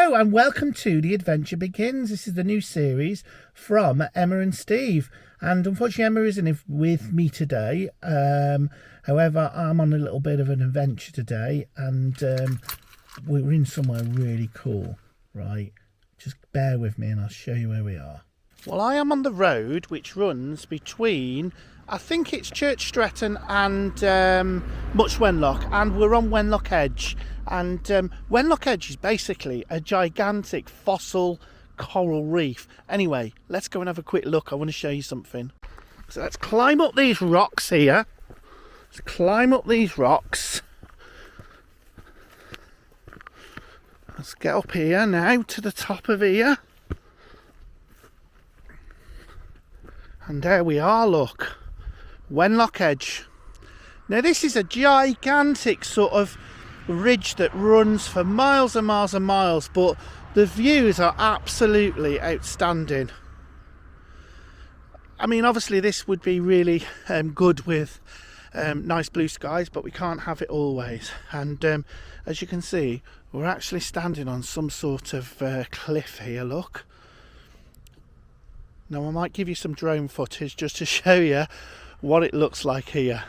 Hello and welcome to The Adventure Begins. This is the new series from Emma and Steve. And unfortunately Emma isn't with me today. However, I'm on a little bit of an adventure today and we're in somewhere really cool, right? Just bear with me and I'll show you where we are. Well, I am on the road which runs between, I think it's Church Stretton and Much Wenlock, and we're on Wenlock Edge. And Wenlock Edge is basically a gigantic fossil coral reef. Anyway, let's go and have a quick look. I want to show you something. So let's climb up these rocks here. Let's climb up these rocks. Let's get up here now to the top of here. And there we are, look. Wenlock Edge. Now this is a gigantic sort of ridge that runs for miles and miles and miles, but the views are absolutely outstanding. I mean, obviously this would be really good with nice blue skies, but we can't have it always. And as you can see, we're actually standing on some sort of cliff here, look. Now I might give you some drone footage just to show you what it looks like here.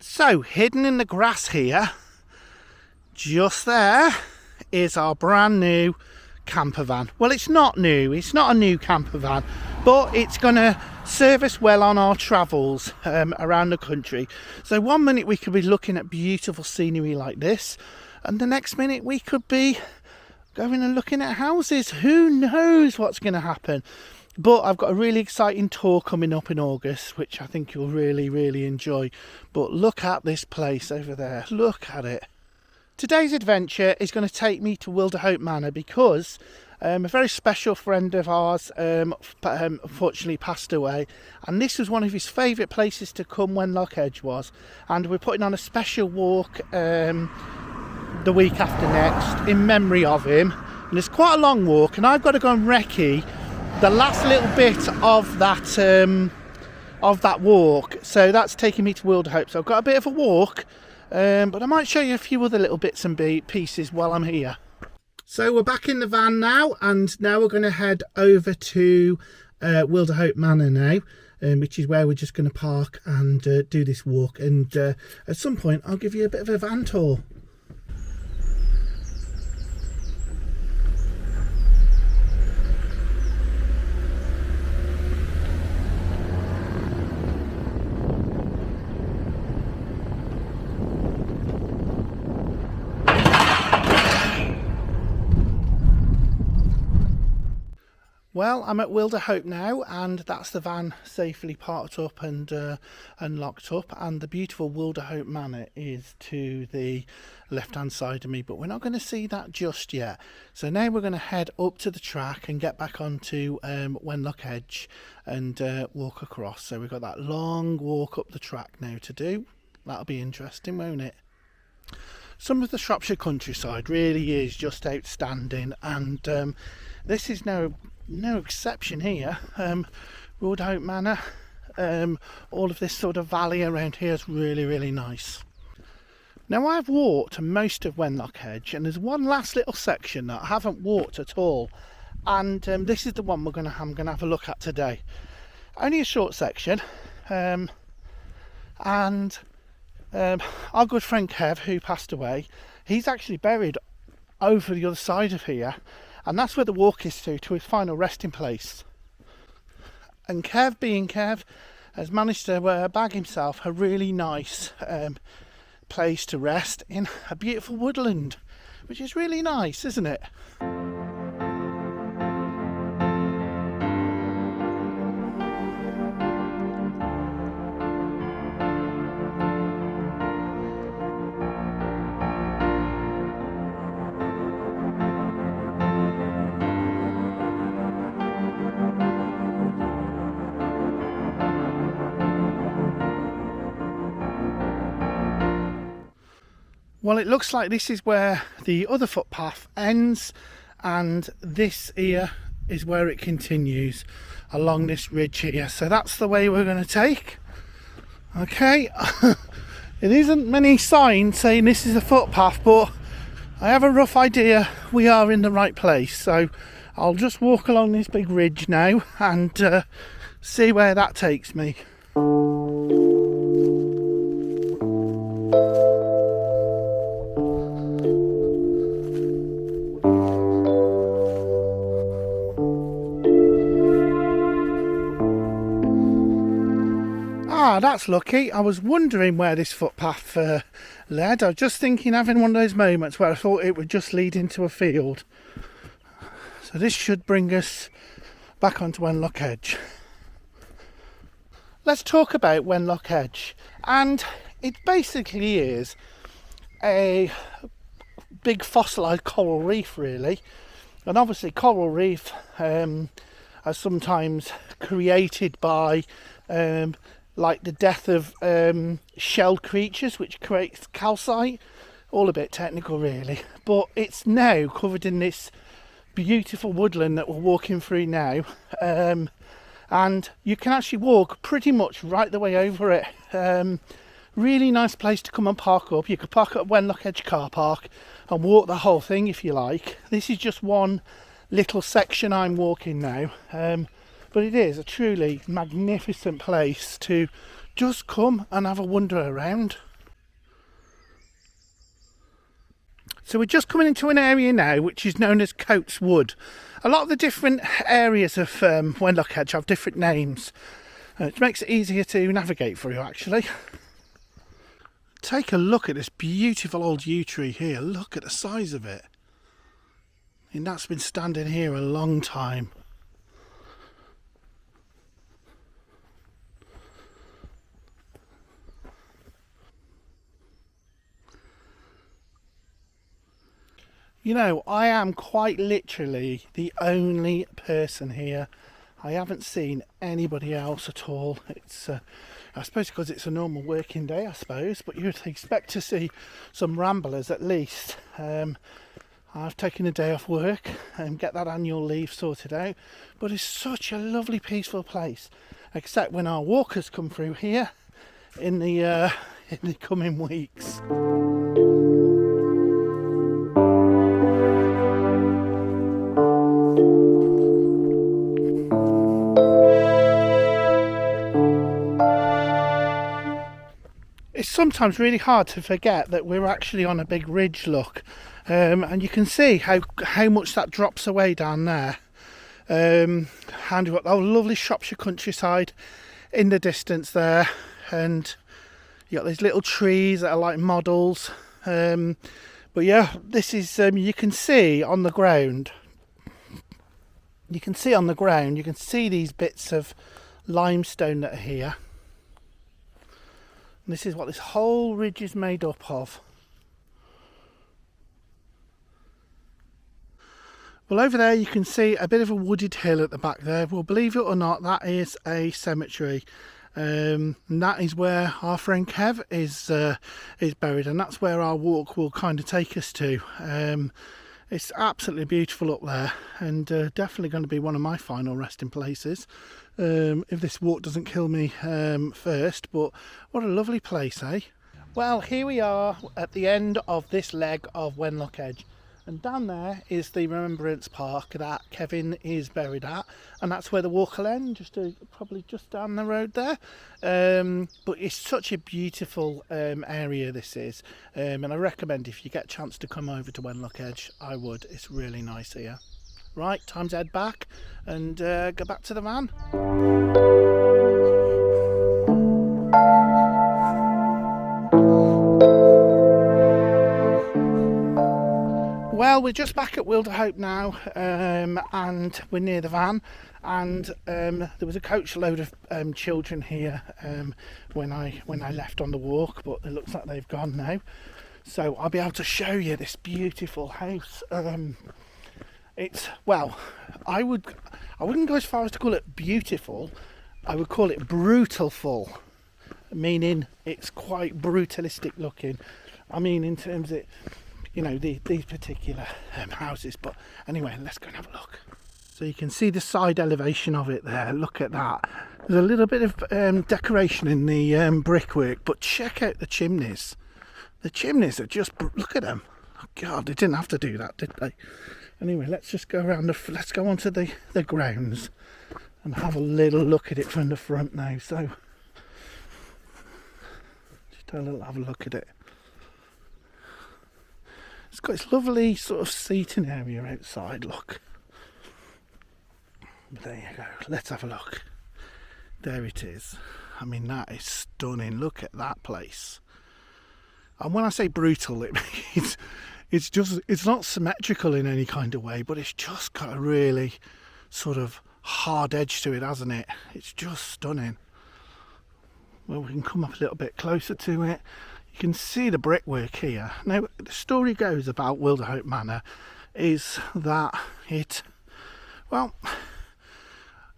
So, hidden in the grass here, just there, is our brand new camper van. Well, it's not new, it's not a new camper van, but it's going to serve us well on our travels around the country. So one minute we could be looking at beautiful scenery like this, and the next minute we could be going and looking at houses. Who knows what's going to happen? But I've got a really exciting tour coming up in August, which I think you'll really enjoy. But look at this place over there. Look at it. Today's adventure is going to take me to Wilderhope Manor because a very special friend of ours unfortunately passed away. And this was one of his favourite places to come, Wenlock Edge was. And we're putting on a special walk the week after next in memory of him. And it's quite a long walk, and I've got to go and recce the last little bit of that walk, so that's taking me to Wilderhope. So I've got a bit of a walk, but I might show you a few other little bits and pieces while I'm here. So we're back in the van now, and now we're going to head over to Wilderhope Manor now, which is where we're just going to park and do this walk. And at some point I'll give you a bit of a van tour. Well, I'm at Wilderhope now, and that's the van safely parked up and locked up, and the beautiful Wilderhope Manor is to the left hand side of me, but we're not going to see that just yet. So now we're going to head up to the track and get back onto Wenlock Edge and walk across. So we've got that long walk up the track now to do. That'll be interesting, won't it? Some of the Shropshire countryside really is just outstanding, and this is no exception here. Wilderhope Manor, all of this sort of valley around here is really nice. Now I've walked most of Wenlock Edge, and there's one last little section that I haven't walked at all, and this is the one I'm gonna have a look at today. Only a short section, and our good friend Kev, who passed away, he's actually buried over the other side of here, and that's where the walk is to his final resting place. And Kev, being Kev, has managed to bag himself a really nice place to rest in a beautiful woodland, which is really nice, isn't it? Well, it looks like this is where the other footpath ends, and this here is where it continues along this ridge here. So that's the way we're going to take. Okay, it isn't many signs saying this is a footpath, but I have a rough idea we are in the right place. So I'll just walk along this big ridge now and see where that takes me. Ah, that's lucky. I was wondering where this footpath led. I was just thinking, having one of those moments where I thought it would just lead into a field. So this should bring us back onto Wenlock Edge. Let's talk about Wenlock Edge. And it basically is a big fossilised coral reef, really. And obviously coral reef are sometimes created by like the death of shelled creatures, which creates calcite. All a bit technical really, but it's now covered in this beautiful woodland that we're walking through now, and you can actually walk pretty much right the way over it. Really nice place to come and park up. You could park at Wenlock Edge car park and walk the whole thing if you like. This is just one little section I'm walking now, but it is a truly magnificent place to just come and have a wander around. So we're just coming into an area now which is known as Coates Wood. A lot of the different areas of Wenlock Edge have different names. It makes it easier to navigate for you actually. Take a look at this beautiful old yew tree here. Look at the size of it. And that's been standing here a long time. You know, I am quite literally the only person here. I haven't seen anybody else at all. It's, I suppose because it's a normal working day, I suppose, but you'd expect to see some ramblers at least. I've taken a day off work and get that annual leave sorted out, but it's such a lovely, peaceful place, except when our walkers come through here in the coming weeks. It's sometimes really hard to forget that we're actually on a big ridge, look, and you can see how much that drops away down there. And we've got the lovely Shropshire countryside in the distance there, and you got these little trees that are like models. But yeah, this is you can see on the ground. You can see these bits of limestone that are here. This is what this whole ridge is made up of. Well, over there you can see a bit of a wooded hill at the back there. Well, believe it or not, that is a cemetery. And that is where our friend Kev is buried, and that's where our walk will kind of take us to. It's absolutely beautiful up there, and definitely going to be one of my final resting places. If this walk doesn't kill me first, but what a lovely place, eh? Well, here we are at the end of this leg of Wenlock Edge, and down there is the Remembrance Park that Kevin is buried at, and that's where the walk will end, probably just down the road there. But it's such a beautiful area this is, and I recommend if you get a chance to come over to Wenlock Edge, I would. It's really nice here. Right, time to head back and go back to the van. Well, we're just back at Wilderhope now, and we're near the van, and there was a coach load of children here when I left on the walk, but it looks like they've gone now. So I'll be able to show you this beautiful house. It's, well, I wouldn't go as far as to call it beautiful. I would call it brutalful, meaning it's quite brutalistic looking. I mean, in terms of, you know, these particular houses. But anyway, let's go and have a look. So you can see the side elevation of it there. Look at that. There's a little bit of decoration in the brickwork, but check out the chimneys. The chimneys are just, look at them. Oh God, they didn't have to do that, did they? Anyway, let's just go around let's go onto the grounds and have a little look at it from the front now. So just have a look at it. It's got this lovely sort of seating area outside, look. There you go, let's have a look. There it is. I mean, that is stunning. Look at that place. And when I say brutal, it means it's not symmetrical in any kind of way, but it's just got a really sort of hard edge to it, hasn't it? It's just stunning. Well, we can come up a little bit closer to it. You can see the brickwork here. Now, the story goes about Wilderhope Manor is that well,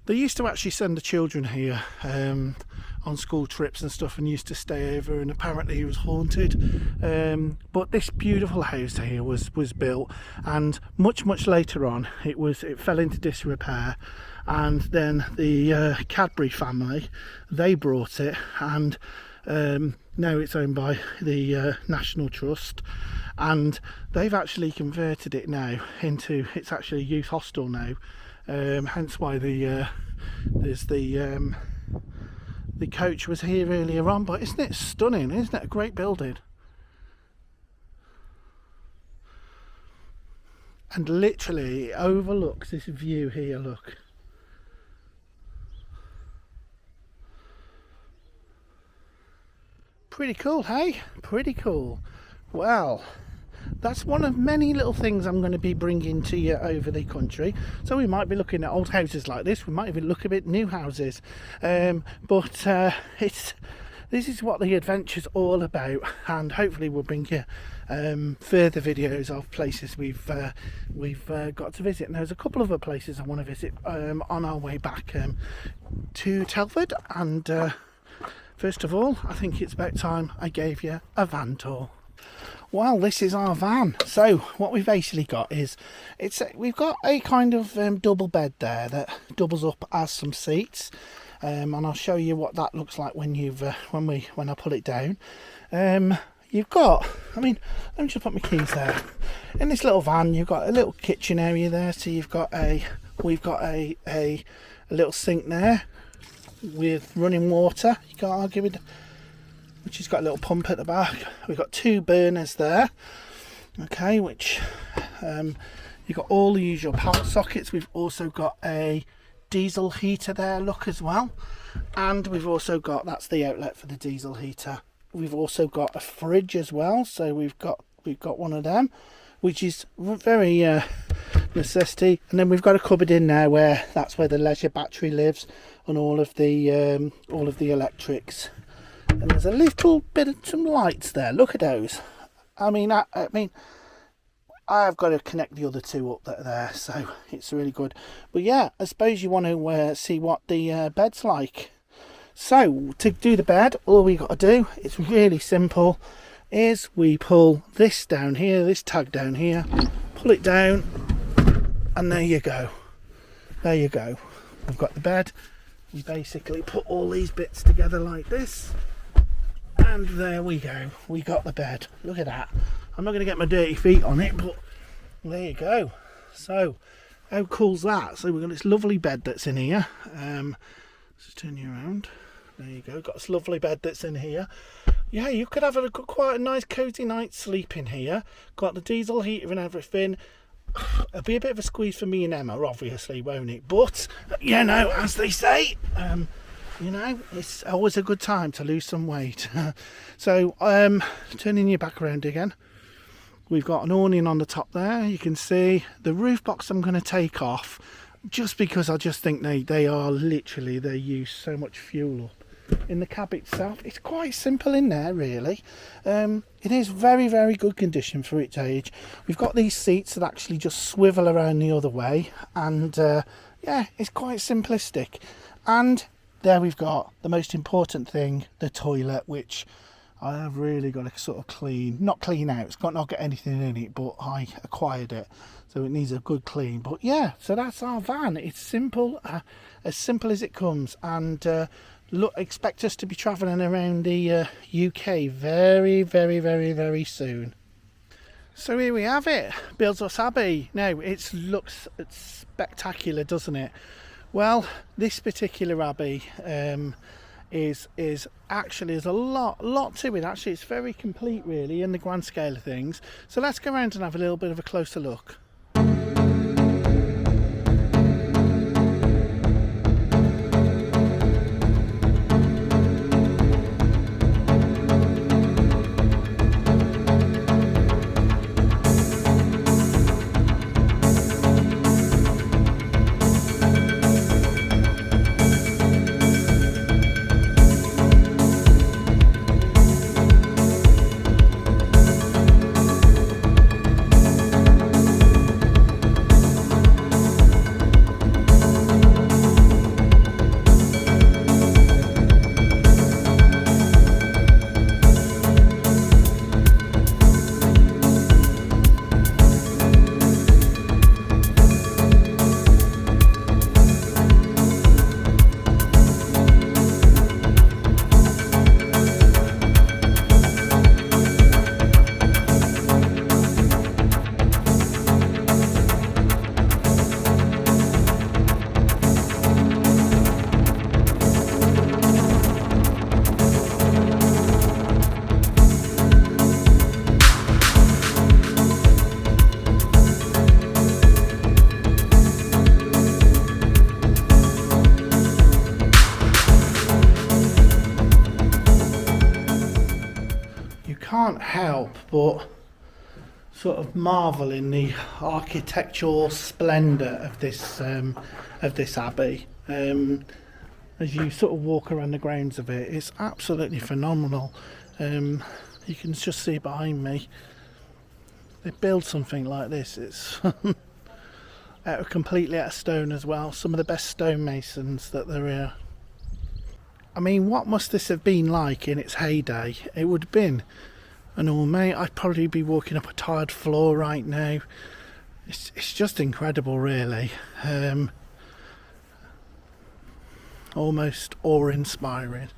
they used to actually send the children here on school trips and stuff, and used to stay over, and apparently it was haunted. But this beautiful house here was built, and much later on it fell into disrepair, and then the Cadbury family, they brought it, and now it's owned by the National Trust, and they've actually converted it now into, it's actually a youth hostel now. Hence why there's the coach was here earlier on. But isn't it stunning? Isn't it a great building? And literally it overlooks this view here, look. Pretty cool, hey? Pretty cool. Well, that's one of many little things I'm going to be bringing to you over the country. So we might be looking at old houses like this. We might even look a bit new houses. But this is what the adventure's all about, and hopefully we'll bring you further videos of places we've got to visit. And there's a couple of other places I want to visit on our way back to Telford. And first of all, I think it's about time I gave you a van tour. Well, this is our van. So what we've basically got is we've got a kind of double bed there that doubles up as some seats, and I'll show you what that looks like when I pull it down. You've got, I mean, let me just put my keys there. In this little van, you've got a little kitchen area there. So we've got a little sink there with running water. You can't argue with, which has got a little pump at the back. We've got two burners there, okay, which you've got all the usual power sockets. We've also got a diesel heater there, look, as well, and we've also got, that's the outlet for the diesel heater. We've also got a fridge as well, so we've got one of them, which is very necessity. And then we've got a cupboard in there where that's where the leisure battery lives, and all of the electrics. And there's a little bit of some lights there. Look at those. I mean, I've got to connect the other two up there, so it's really good. But yeah, I suppose you want to see what the bed's like. So to do the bed, all we got to do, it's really simple, is we pull this down here, this tag down here, pull it down, and there you go. There you go. We've got the bed. We basically put all these bits together like this. And there we go, we got the bed. Look at that. I'm not going to get my dirty feet on it, but there you go. So how cool's that? So we've got this lovely bed that's in here. Just turn you around. There you go, got this lovely bed that's in here. Yeah, you could have quite a nice cozy night's sleep in here. Got the diesel heater and everything. It'll be a bit of a squeeze for me and Emma, obviously, won't it? But you know, as they say, you know, it's always a good time to lose some weight. So turning you back around again, We've got an awning on the top there. You can see the roof box I'm going to take off, just because I just think they are literally, they use so much fuel up. In the cab itself, it's quite simple in there really. It is very, very good condition for its age. We've got these seats that actually just swivel around the other way, and yeah, it's quite simplistic. And there we've got the most important thing, the toilet, which I have really got to sort of clean, not clean out, it's got not got anything in it, but I acquired it, so it needs a good clean. But yeah, so that's our van. It's simple, as simple as it comes. And look, expect us to be travelling around the UK very, very, very, very soon. So here we have it, Bilsworth Abbey. Now it looks spectacular, doesn't it? Well, this particular abbey is actually, there's a lot to it. Actually, it's very complete really in the grand scale of things. So let's go around and have a little bit of a closer look. Can't help but sort of marvel in the architectural splendour of this abbey. As you sort of walk around the grounds of it, it's absolutely phenomenal. You can just see behind me, they build something like this, it's completely out of stone as well. Some of the best stonemasons that there are. I mean, what must this have been like in its heyday? It would have been, and oh mate, I'd probably be walking up a tiled floor right now. It's just incredible really. Almost awe-inspiring.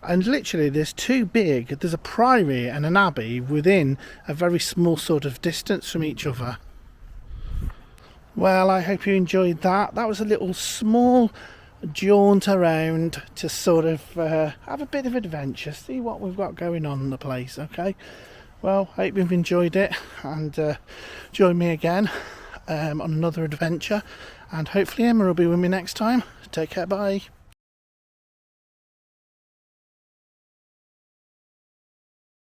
And literally there's there's a priory and an abbey within a very small sort of distance from each other. Well, I hope you enjoyed that. That was a little small jaunt around to sort of have a bit of adventure, see what we've got going on in the place. Okay, well, I hope you've enjoyed it, and join me again on another adventure, and hopefully Emma will be with me next time. Take care, bye.